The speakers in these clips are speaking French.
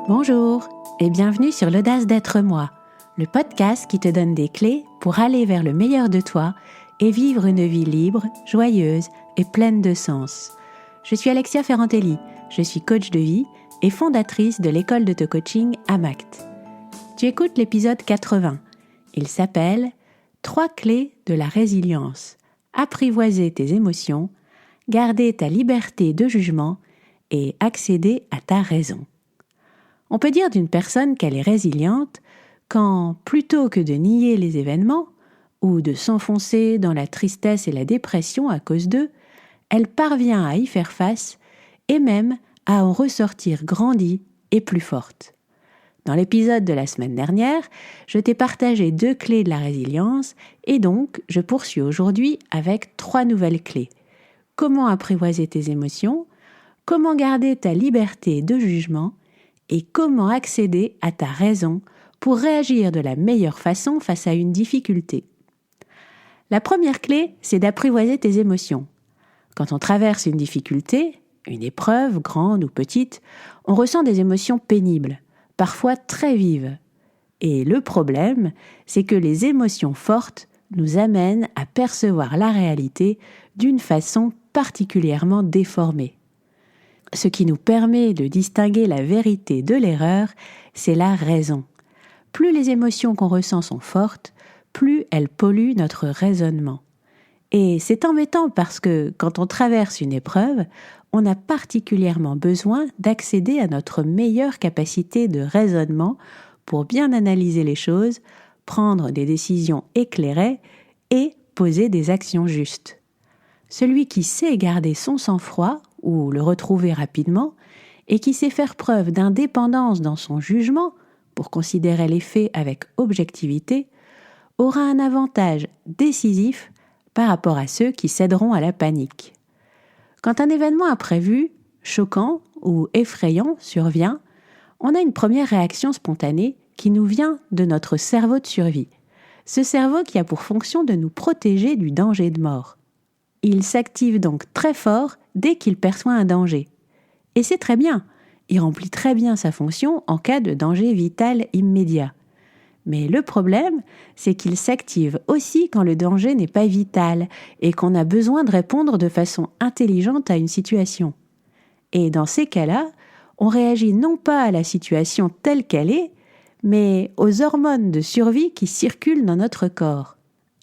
Bonjour et bienvenue sur l'Audace d'être moi, le podcast qui te donne des clés pour aller vers le meilleur de toi et vivre une vie libre, joyeuse et pleine de sens. Je suis Alexia Ferrantelli, je suis coach de vie et fondatrice de l'école d'auto-coaching AMACT. Tu écoutes l'épisode 80. Il s'appelle « 3 clés de la résilience. Apprivoiser tes émotions, garder ta liberté de jugement et accéder à ta raison ». On peut dire d'une personne qu'elle est résiliente quand, plutôt que de nier les événements ou de s'enfoncer dans la tristesse et la dépression à cause d'eux, elle parvient à y faire face et même à en ressortir grandie et plus forte. Dans l'épisode de la semaine dernière, je t'ai partagé 2 clés de la résilience et donc je poursuis aujourd'hui avec 3 nouvelles clés. Comment apprivoiser tes émotions, comment garder ta liberté de jugement et comment accéder à ta raison pour réagir de la meilleure façon face à une difficulté. La première clé, c'est d'apprivoiser tes émotions. Quand on traverse une difficulté, une épreuve, grande ou petite, on ressent des émotions pénibles, parfois très vives. Et le problème, c'est que les émotions fortes nous amènent à percevoir la réalité d'une façon particulièrement déformée. Ce qui nous permet de distinguer la vérité de l'erreur, c'est la raison. Plus les émotions qu'on ressent sont fortes, plus elles polluent notre raisonnement. Et c'est embêtant parce que quand on traverse une épreuve, on a particulièrement besoin d'accéder à notre meilleure capacité de raisonnement pour bien analyser les choses, prendre des décisions éclairées et poser des actions justes. Celui qui sait garder son sang-froid ou le retrouver rapidement, et qui sait faire preuve d'indépendance dans son jugement pour considérer les faits avec objectivité, aura un avantage décisif par rapport à ceux qui céderont à la panique. Quand un événement imprévu, choquant ou effrayant survient, on a une première réaction spontanée qui nous vient de notre cerveau de survie. Ce cerveau qui a pour fonction de nous protéger du danger de mort. Il s'active donc très fort dès qu'il perçoit un danger. Et c'est très bien, il remplit très bien sa fonction en cas de danger vital immédiat. Mais le problème, c'est qu'il s'active aussi quand le danger n'est pas vital et qu'on a besoin de répondre de façon intelligente à une situation. Et dans ces cas-là, on réagit non pas à la situation telle qu'elle est, mais aux hormones de survie qui circulent dans notre corps.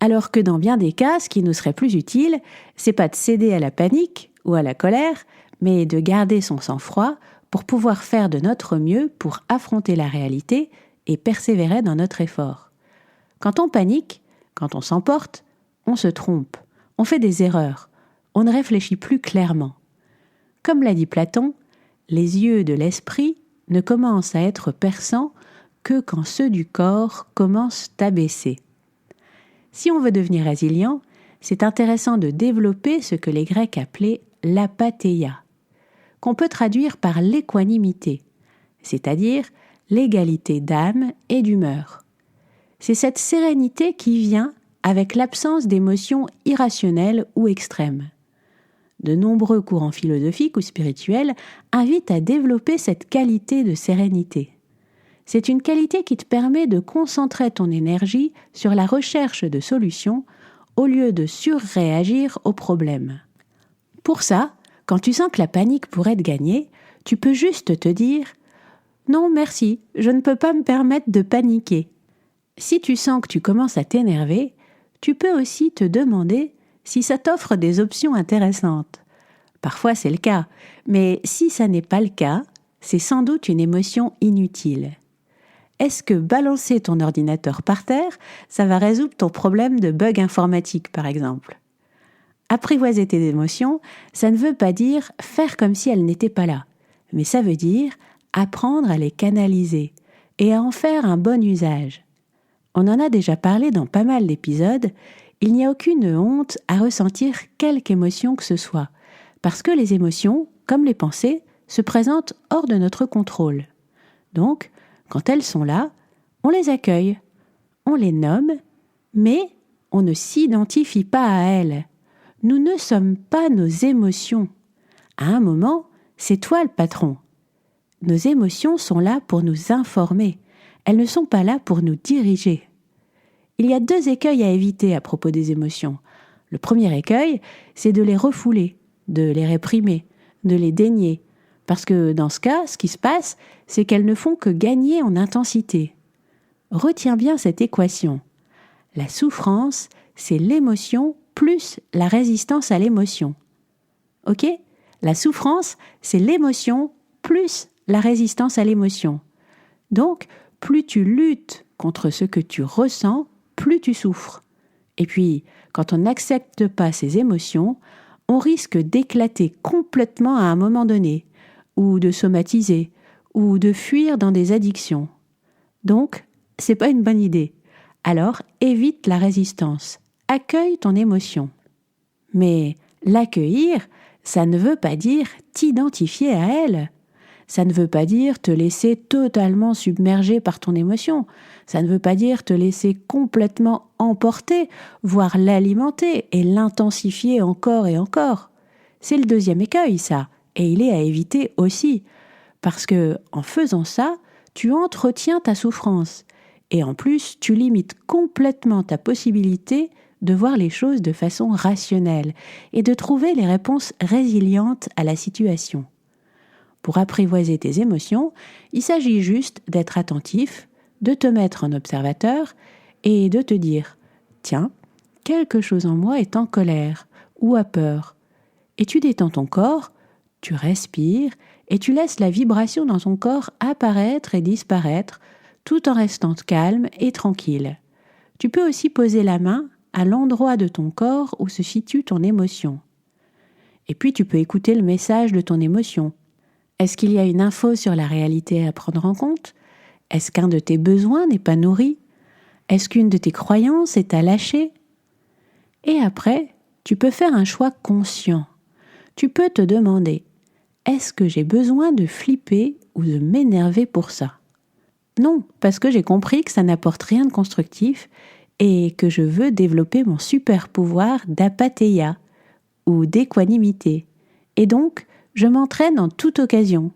Alors que dans bien des cas, ce qui nous serait plus utile, c'est pas de céder à la panique ou à la colère, mais de garder son sang-froid pour pouvoir faire de notre mieux pour affronter la réalité et persévérer dans notre effort. Quand on panique, quand on s'emporte, on se trompe, on fait des erreurs, on ne réfléchit plus clairement. Comme l'a dit Platon, les yeux de l'esprit ne commencent à être perçants que quand ceux du corps commencent à baisser. Si on veut devenir résilient, c'est intéressant de développer ce que les Grecs appelaient l'apatheia, qu'on peut traduire par l'équanimité, c'est-à-dire l'égalité d'âme et d'humeur. C'est cette sérénité qui vient avec l'absence d'émotions irrationnelles ou extrêmes. De nombreux courants philosophiques ou spirituels invitent à développer cette qualité de sérénité. C'est une qualité qui te permet de concentrer ton énergie sur la recherche de solutions au lieu de surréagir aux problèmes. Pour ça, quand tu sens que la panique pourrait te gagner, tu peux juste te dire « Non, merci, je ne peux pas me permettre de paniquer ». Si tu sens que tu commences à t'énerver, tu peux aussi te demander si ça t'offre des options intéressantes. Parfois c'est le cas, mais si ça n'est pas le cas, c'est sans doute une émotion inutile. Est-ce que balancer ton ordinateur par terre, ça va résoudre ton problème de bug informatique, par exemple ? Apprivoiser tes émotions, ça ne veut pas dire faire comme si elles n'étaient pas là, mais ça veut dire apprendre à les canaliser et à en faire un bon usage. On en a déjà parlé dans pas mal d'épisodes, il n'y a aucune honte à ressentir quelque émotion que ce soit, parce que les émotions, comme les pensées, se présentent hors de notre contrôle. Donc, quand elles sont là, on les accueille, on les nomme, mais on ne s'identifie pas à elles. Nous ne sommes pas nos émotions. À un moment, c'est toi le patron. nos émotions sont là pour nous informer. Elles ne sont pas là pour nous diriger. Il y a 2 écueils à éviter à propos des émotions. Le premier écueil, c'est de les refouler, de les réprimer, de les dénier. Parce que dans ce cas, ce qui se passe, c'est qu'elles ne font que gagner en intensité. Retiens bien cette équation. La souffrance, c'est l'émotion plus la résistance à l'émotion. Ok ? La souffrance, c'est l'émotion plus la résistance à l'émotion. Donc, plus tu luttes contre ce que tu ressens, plus tu souffres. Et puis, quand on n'accepte pas ces émotions, on risque d'éclater complètement à un moment donné, ou de somatiser, ou de fuir dans des addictions. Donc, c'est pas une bonne idée. Alors, évite la résistance. Accueille ton émotion. Mais l'accueillir, ça ne veut pas dire t'identifier à elle. Ça ne veut pas dire te laisser totalement submerger par ton émotion. Ça ne veut pas dire te laisser complètement emporter, voire l'alimenter et l'intensifier encore et encore. C'est le deuxième écueil, ça, et il est à éviter aussi. Parce que, en faisant ça, tu entretiens ta souffrance. Et en plus, tu limites complètement ta possibilité de voir les choses de façon rationnelle et de trouver les réponses résilientes à la situation. Pour apprivoiser tes émotions, il s'agit juste d'être attentif, de te mettre en observateur et de te dire « Tiens, quelque chose en moi est en colère ou a peur. » Et tu détends ton corps, tu respires et tu laisses la vibration dans ton corps apparaître et disparaître tout en restant calme et tranquille. Tu peux aussi poser la main à l'endroit de ton corps où se situe ton émotion. Et puis tu peux écouter le message de ton émotion. Est-ce qu'il y a une info sur la réalité à prendre en compte ? Est-ce qu'un de tes besoins n'est pas nourri ? Est-ce qu'une de tes croyances est à lâcher ? Et après, tu peux faire un choix conscient. Tu peux te demander, est-ce que j'ai besoin de flipper ou de m'énerver pour ça ? Non, parce que j'ai compris que ça n'apporte rien de constructif et que je veux développer mon super pouvoir d'apathéia ou d'équanimité. Et donc, je m'entraîne en toute occasion.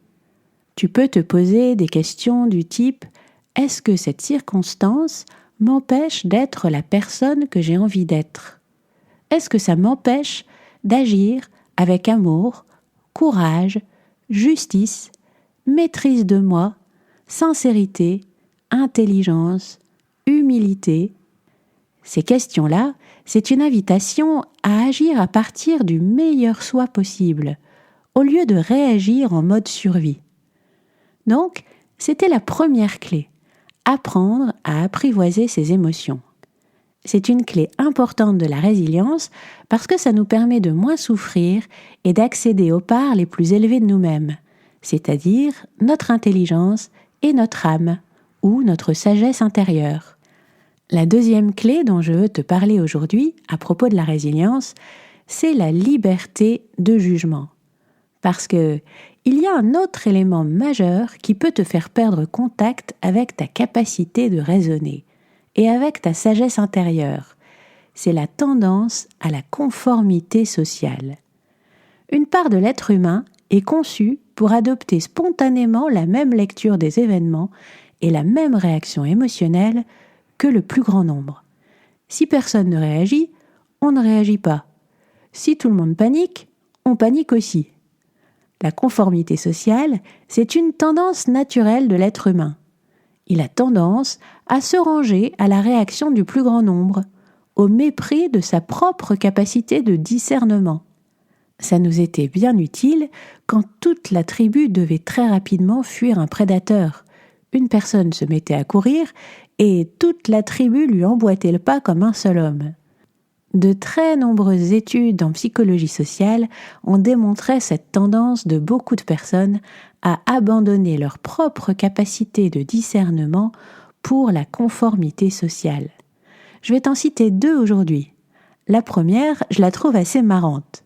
Tu peux te poser des questions du type « Est-ce que cette circonstance m'empêche d'être la personne que j'ai envie d'être ? Est-ce que ça m'empêche d'agir avec amour, courage, justice, maîtrise de moi, sincérité, intelligence, humilité ?» Ces questions-là, c'est une invitation à agir à partir du meilleur soi possible, au lieu de réagir en mode survie. Donc, c'était la première clé, apprendre à apprivoiser ses émotions. C'est une clé importante de la résilience parce que ça nous permet de moins souffrir et d'accéder aux parts les plus élevées de nous-mêmes, c'est-à-dire notre intelligence et notre âme, ou notre sagesse intérieure. La deuxième clé dont je veux te parler aujourd'hui, à propos de la résilience, c'est la liberté de jugement. Parce que il y a un autre élément majeur qui peut te faire perdre contact avec ta capacité de raisonner et avec ta sagesse intérieure. C'est la tendance à la conformité sociale. Une part de l'être humain est conçue pour adopter spontanément la même lecture des événements et la même réaction émotionnelle que le plus grand nombre. Si personne ne réagit, on ne réagit pas. Si tout le monde panique, on panique aussi. La conformité sociale, c'est une tendance naturelle de l'être humain. Il a tendance à se ranger à la réaction du plus grand nombre, au mépris de sa propre capacité de discernement. Ça nous était bien utile quand toute la tribu devait très rapidement fuir un prédateur. Une personne se mettait à courir et toute la tribu lui emboîtait le pas comme un seul homme. De très nombreuses études en psychologie sociale ont démontré cette tendance de beaucoup de personnes à abandonner leur propre capacité de discernement pour la conformité sociale. Je vais t'en citer 2 aujourd'hui. La première, je la trouve assez marrante.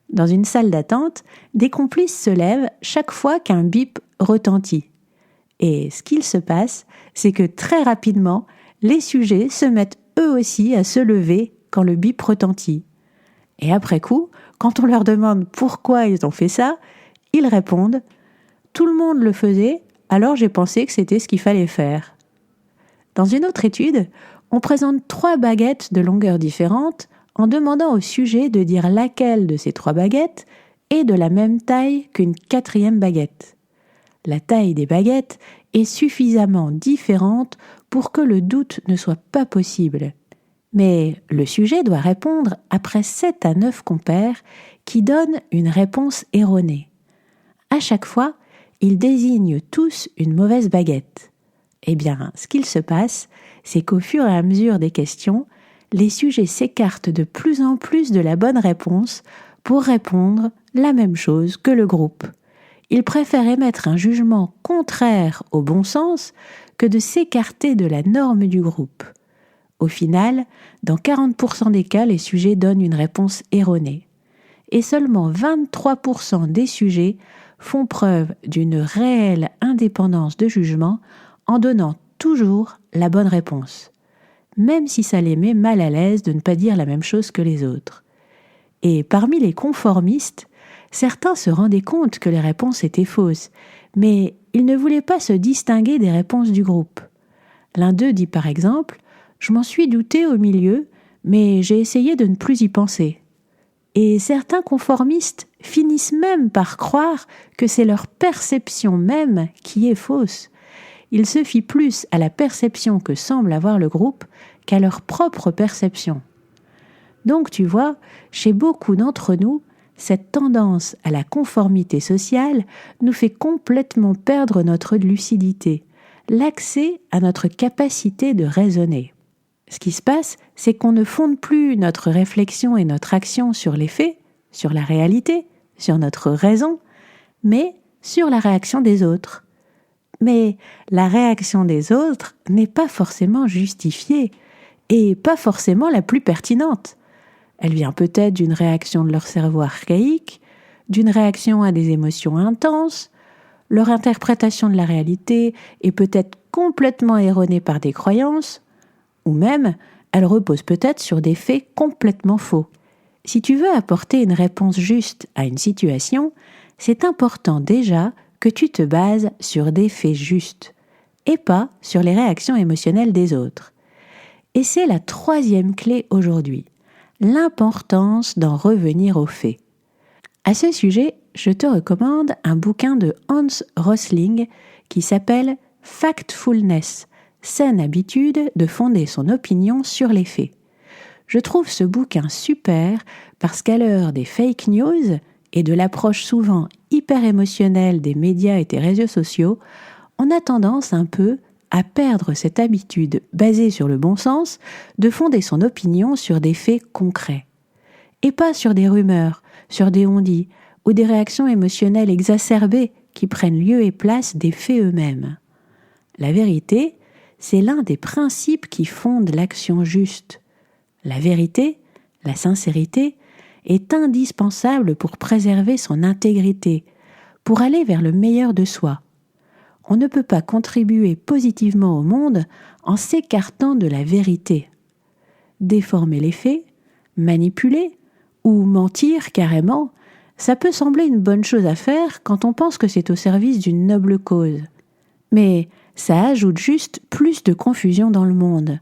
Dans une salle d'attente, des complices se lèvent chaque fois qu'un bip retentit. Et ce qu'il se passe, c'est que très rapidement, les sujets se mettent eux aussi à se lever quand le bip retentit. Et après coup, quand on leur demande pourquoi ils ont fait ça, ils répondent tout le monde le faisait, alors j'ai pensé que c'était ce qu'il fallait faire. Dans une autre étude, on présente 3 baguettes de longueur différente en demandant au sujet de dire laquelle de ces 3 baguettes est de la même taille qu'une 4e baguette. La taille des baguettes est suffisamment différente pour que le doute ne soit pas possible. Mais le sujet doit répondre après 7 à 9 compères qui donnent une réponse erronée. À chaque fois, ils désignent tous une mauvaise baguette. Eh bien, ce qu'il se passe, c'est qu'au fur et à mesure des questions, les sujets s'écartent de plus en plus de la bonne réponse pour répondre la même chose que le groupe. Ils préfèrent émettre un jugement contraire au bon sens que de s'écarter de la norme du groupe. Au final, dans 40% des cas, les sujets donnent une réponse erronée. Et seulement 23% des sujets font preuve d'une réelle indépendance de jugement en donnant toujours la bonne réponse, même si ça les met mal à l'aise de ne pas dire la même chose que les autres. Et parmi les conformistes, certains se rendaient compte que les réponses étaient fausses, mais ils ne voulaient pas se distinguer des réponses du groupe. L'un d'eux dit par exemple « Je m'en suis douté au milieu, mais j'ai essayé de ne plus y penser ». Et certains conformistes finissent même par croire que c'est leur perception même qui est fausse. Ils se fient plus à la perception que semble avoir le groupe qu'à leur propre perception. Donc tu vois, chez beaucoup d'entre nous, cette tendance à la conformité sociale nous fait complètement perdre notre lucidité, l'accès à notre capacité de raisonner. Ce qui se passe, c'est qu'on ne fonde plus notre réflexion et notre action sur les faits, sur la réalité, sur notre raison, mais sur la réaction des autres. Mais la réaction des autres n'est pas forcément justifiée et pas forcément la plus pertinente. Elle vient peut-être d'une réaction de leur cerveau archaïque, d'une réaction à des émotions intenses. Leur interprétation de la réalité est peut-être complètement erronée par des croyances, ou même elle repose peut-être sur des faits complètement faux. Si tu veux apporter une réponse juste à une situation, c'est important déjà que tu te bases sur des faits justes et pas sur les réactions émotionnelles des autres. Et c'est la 3e clé aujourd'hui, l'importance d'en revenir aux faits. À ce sujet, je te recommande un bouquin de Hans Rosling qui s'appelle « Factfulness », saine habitude de fonder son opinion sur les faits. Je trouve ce bouquin super parce qu'à l'heure des fake news et de l'approche souvent hyper émotionnelle des médias et des réseaux sociaux, on a tendance un peu à perdre cette habitude basée sur le bon sens de fonder son opinion sur des faits concrets. Et pas sur des rumeurs, sur des on-dit ou des réactions émotionnelles exacerbées qui prennent lieu et place des faits eux-mêmes. La vérité, c'est l'un des principes qui fondent l'action juste. La vérité, la sincérité, est indispensable pour préserver son intégrité, pour aller vers le meilleur de soi. On ne peut pas contribuer positivement au monde en s'écartant de la vérité. Déformer les faits, manipuler ou mentir carrément, ça peut sembler une bonne chose à faire quand on pense que c'est au service d'une noble cause. Mais ça ajoute juste plus de confusion dans le monde.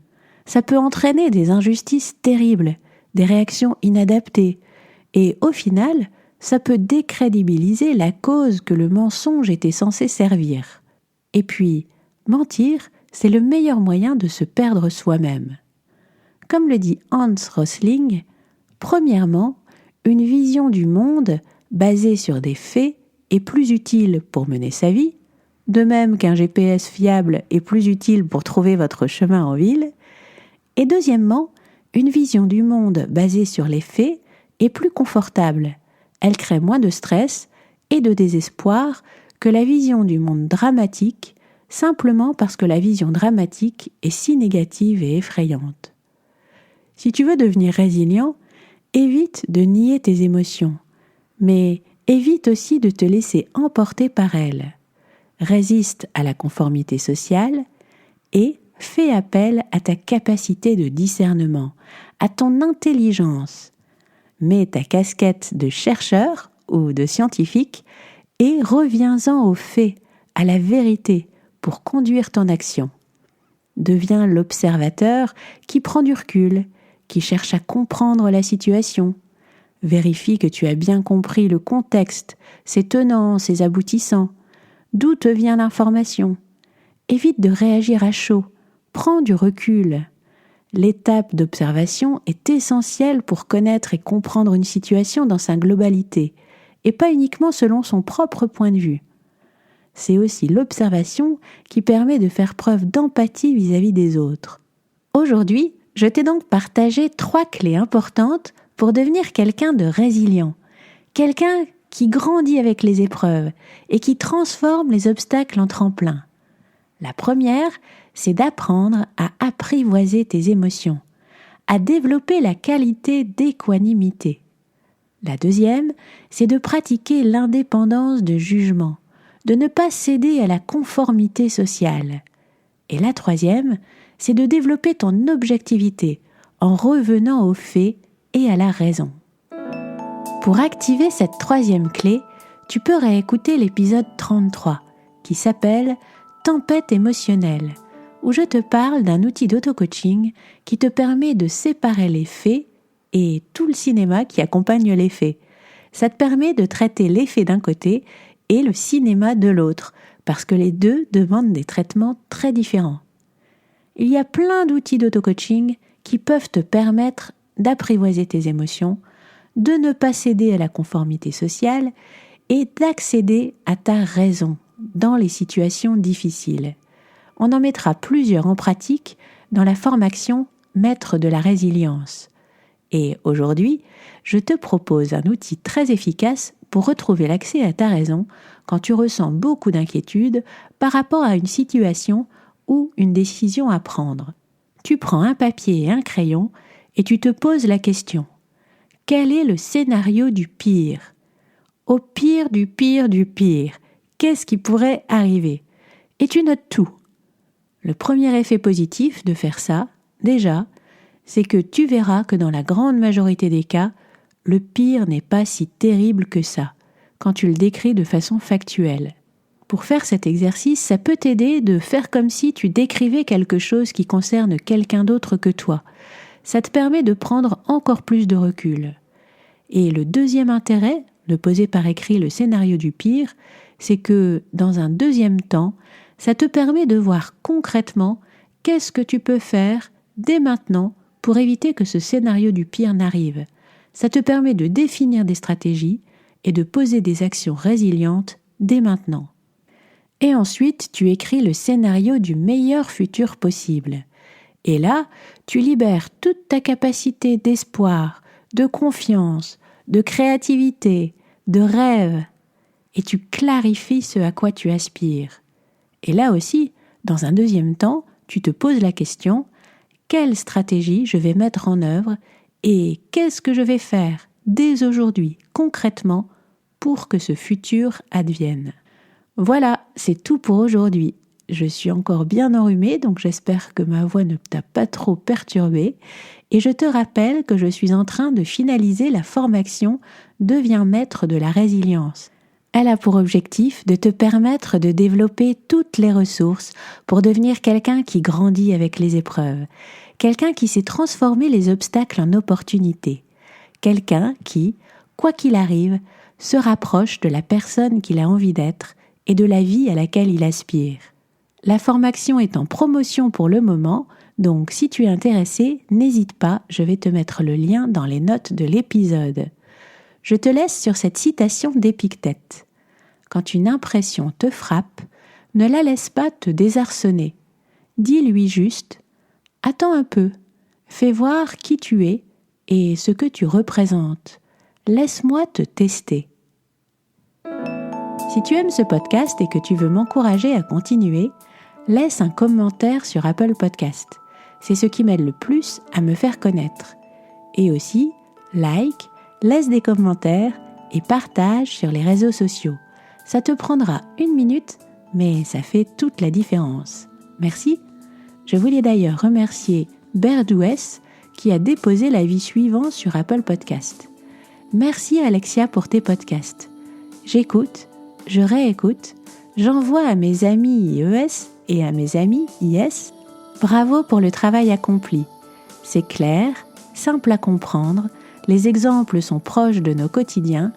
Ça peut entraîner des injustices terribles, des réactions inadaptées, et au final, ça peut décrédibiliser la cause que le mensonge était censé servir. Et puis, mentir, c'est le meilleur moyen de se perdre soi-même. Comme le dit Hans Rosling, premièrement, une vision du monde basée sur des faits est plus utile pour mener sa vie, de même qu'un GPS fiable est plus utile pour trouver votre chemin en ville. Et deuxièmement, une vision du monde basée sur les faits est plus confortable. Elle crée moins de stress et de désespoir que la vision du monde dramatique, simplement parce que la vision dramatique est si négative et effrayante. Si tu veux devenir résilient, évite de nier tes émotions, mais évite aussi de te laisser emporter par elles. Résiste à la conformité sociale et fais appel à ta capacité de discernement, à ton intelligence. Mets ta casquette de chercheur ou de scientifique et reviens-en aux faits, à la vérité, pour conduire ton action. Deviens l'observateur qui prend du recul, qui cherche à comprendre la situation. Vérifie que tu as bien compris le contexte, ses tenants, ses aboutissants. D'où te vient l'information? Évite de réagir à chaud. Prends du recul. L'étape d'observation est essentielle pour connaître et comprendre une situation dans sa globalité, et pas uniquement selon son propre point de vue. C'est aussi l'observation qui permet de faire preuve d'empathie vis-à-vis des autres. Aujourd'hui, je t'ai donc partagé 3 clés importantes pour devenir quelqu'un de résilient, quelqu'un qui grandit avec les épreuves et qui transforme les obstacles en tremplin. La première, c'est d'apprendre à apprivoiser tes émotions, à développer la qualité d'équanimité. La deuxième, c'est de pratiquer l'indépendance de jugement, de ne pas céder à la conformité sociale. Et la troisième, c'est de développer ton objectivité en revenant aux faits et à la raison. Pour activer cette 3e clé, tu peux réécouter l'épisode 33 qui s'appelle « Tempête émotionnelle » où je te parle d'un outil d'auto-coaching qui te permet de séparer les faits et tout le cinéma qui accompagne les faits. Ça te permet de traiter les faits d'un côté et le cinéma de l'autre, parce que les deux demandent des traitements très différents. Il y a plein d'outils d'auto-coaching qui peuvent te permettre d'apprivoiser tes émotions, de ne pas céder à la conformité sociale et d'accéder à ta raison dans les situations difficiles. On en mettra plusieurs en pratique dans la formation Maître de la résilience. Et aujourd'hui, je te propose un outil très efficace pour retrouver l'accès à ta raison quand tu ressens beaucoup d'inquiétude par rapport à une situation ou une décision à prendre. Tu prends un papier et un crayon et tu te poses la question: quel est le scénario du pire? Au pire du pire du pire, qu'est-ce qui pourrait arriver? Et tu notes tout. Le premier effet positif de faire ça, déjà, c'est que tu verras que dans la grande majorité des cas, le pire n'est pas si terrible que ça, quand tu le décris de façon factuelle. Pour faire cet exercice, ça peut t'aider de faire comme si tu décrivais quelque chose qui concerne quelqu'un d'autre que toi. Ça te permet de prendre encore plus de recul. Et le deuxième intérêt de poser par écrit le scénario du pire, c'est que, dans un deuxième temps, ça te permet de voir concrètement qu'est-ce que tu peux faire dès maintenant pour éviter que ce scénario du pire n'arrive. Ça te permet de définir des stratégies et de poser des actions résilientes dès maintenant. Et ensuite, tu écris le scénario du meilleur futur possible. Et là, tu libères toute ta capacité d'espoir, de confiance, de créativité, de rêve, et tu clarifies ce à quoi tu aspires. Et là aussi, dans un deuxième temps, tu te poses la question: quelle stratégie je vais mettre en œuvre et qu'est-ce que je vais faire dès aujourd'hui, concrètement, pour que ce futur advienne? Voilà, c'est tout pour aujourd'hui. Je suis encore bien enrhumée, donc j'espère que ma voix ne t'a pas trop perturbée. Et je te rappelle que je suis en train de finaliser la formation Deviens maître de la résilience. Elle a pour objectif de te permettre de développer toutes les ressources pour devenir quelqu'un qui grandit avec les épreuves, quelqu'un qui sait transformer les obstacles en opportunités, quelqu'un qui, quoi qu'il arrive, se rapproche de la personne qu'il a envie d'être et de la vie à laquelle il aspire. La formation est en promotion pour le moment, donc si tu es intéressé, n'hésite pas, je vais te mettre le lien dans les notes de l'épisode. Je te laisse sur cette citation d'Épictète. Quand une impression te frappe, ne la laisse pas te désarçonner. Dis-lui juste: attends un peu, fais voir qui tu es et ce que tu représentes. Laisse-moi te tester. Si tu aimes ce podcast et que tu veux m'encourager à continuer, laisse un commentaire sur Apple Podcast. C'est ce qui m'aide le plus à me faire connaître. Et aussi, like, laisse des commentaires et partage sur les réseaux sociaux. Ça te prendra 1 minute, mais ça fait toute la différence. Merci. Je voulais d'ailleurs remercier Berdouès qui a déposé l'avis suivant sur Apple Podcast. Merci Alexia pour tes podcasts. J'écoute, je réécoute, j'envoie à mes amis ES et à mes amis IS, bravo pour le travail accompli. C'est clair, simple à comprendre, les exemples sont proches de nos quotidiens.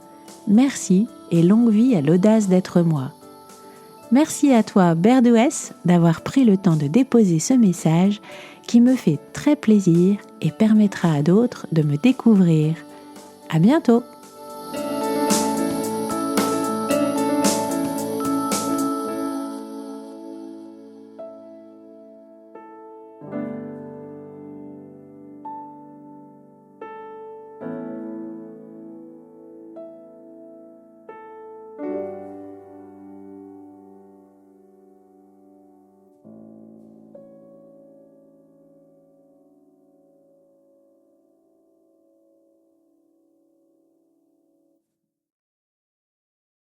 Merci et longue vie à l'audace d'être moi. Merci à toi, Berdouès, d'avoir pris le temps de déposer ce message qui me fait très plaisir et permettra à d'autres de me découvrir. À bientôt!